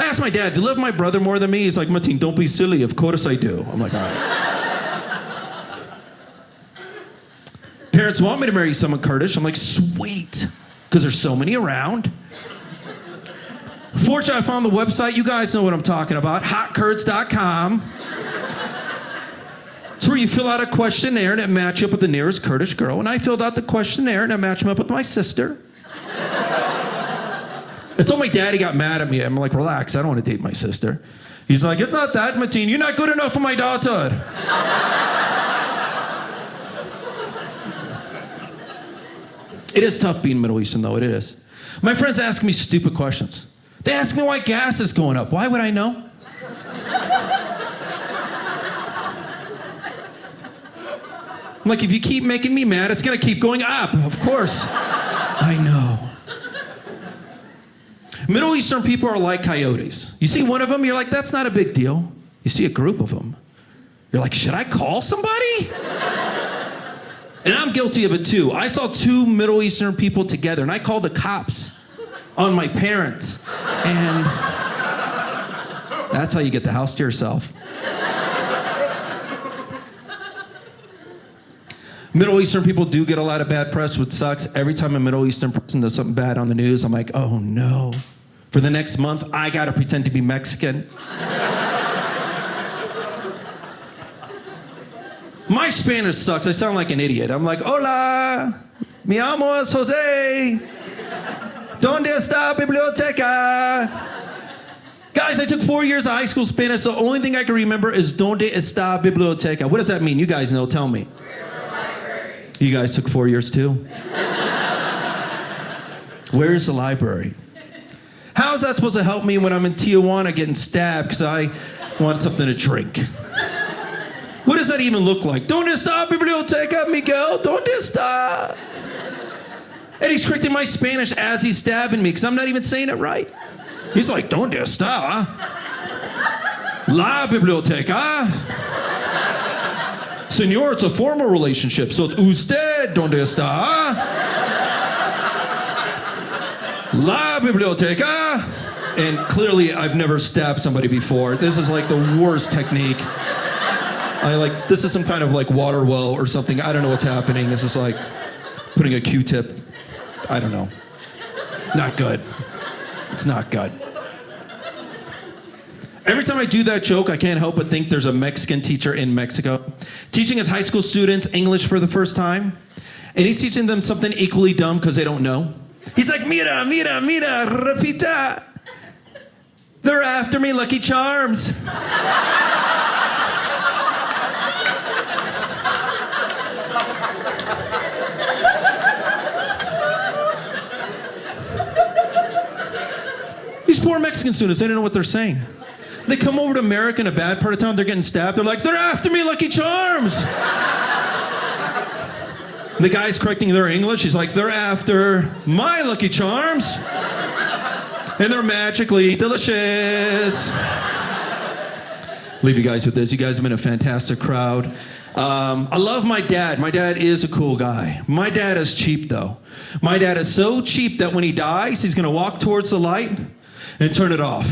asked my dad, do you love my brother more than me? He's like, Matin, don't be silly. Of course I do. I'm like, all right. Parents want me to marry someone Kurdish. I'm like, sweet. Because there's so many around. Fortunately, I found the website. You guys know what I'm talking about. Hotkurds.com. It's where you fill out a questionnaire and it matches you up with the nearest Kurdish girl. And I filled out the questionnaire and I matched him up with my sister. I told my dad, he got mad at me. I'm like, relax, I don't want to date my sister. He's like, it's not that, Matin. You're not good enough for my daughter. It is tough being Middle Eastern, though. It is. My friends ask me stupid questions. They ask me why gas is going up. Why would I know? I'm like, if you keep making me mad, it's going to keep going up. Of course. I know. Middle Eastern people are like coyotes. You see one of them, you're like, that's not a big deal. You see a group of them, you're like, should I call somebody? And I'm guilty of it too. I saw two Middle Eastern people together and I called the cops on my parents. And that's how you get the house to yourself. Middle Eastern people do get a lot of bad press, which sucks. Every time a Middle Eastern person does something bad on the news, I'm like, oh no. For the next month, I gotta pretend to be Mexican. My Spanish sucks. I sound like an idiot. I'm like, hola, mi amo es Jose. ¿Dónde está biblioteca? Guys, I took 4 years of high school Spanish. The only thing I can remember is ¿Dónde está biblioteca? What does that mean? You guys know, tell me. You guys took 4 years too? Where is the library? How is that supposed to help me when I'm in Tijuana getting stabbed because I want something to drink? What does that even look like? ¿Dónde está biblioteca, Miguel? ¿Dónde está? And he's correcting my Spanish as he's stabbing me because I'm not even saying it right. He's like, ¿Dónde está? La biblioteca. Señor, it's a formal relationship, so it's usted. ¿Dónde está? La biblioteca. And clearly, I've never stabbed somebody before. This is like the worst technique. This is some kind of like water well or something. I don't know what's happening. This is like putting a Q-tip. I don't know. Not good. It's not good. Every time I do that joke, I can't help but think there's a Mexican teacher in Mexico teaching his high school students English for the first time. And he's teaching them something equally dumb because they don't know. He's like, mira, mira, mira, repita. They're after me, Lucky Charms. These poor Mexican students, they don't know what they're saying. They come over to America in a bad part of town, they're getting stabbed. They're like, they're after me, Lucky Charms. The guy's correcting their English. He's like, they're after my Lucky Charms. And they're magically delicious. Leave you guys with this. You guys have been a fantastic crowd. I love my dad. My dad is a cool guy. My dad is cheap, though. My dad is so cheap that when he dies, he's going to walk towards the light and turn it off.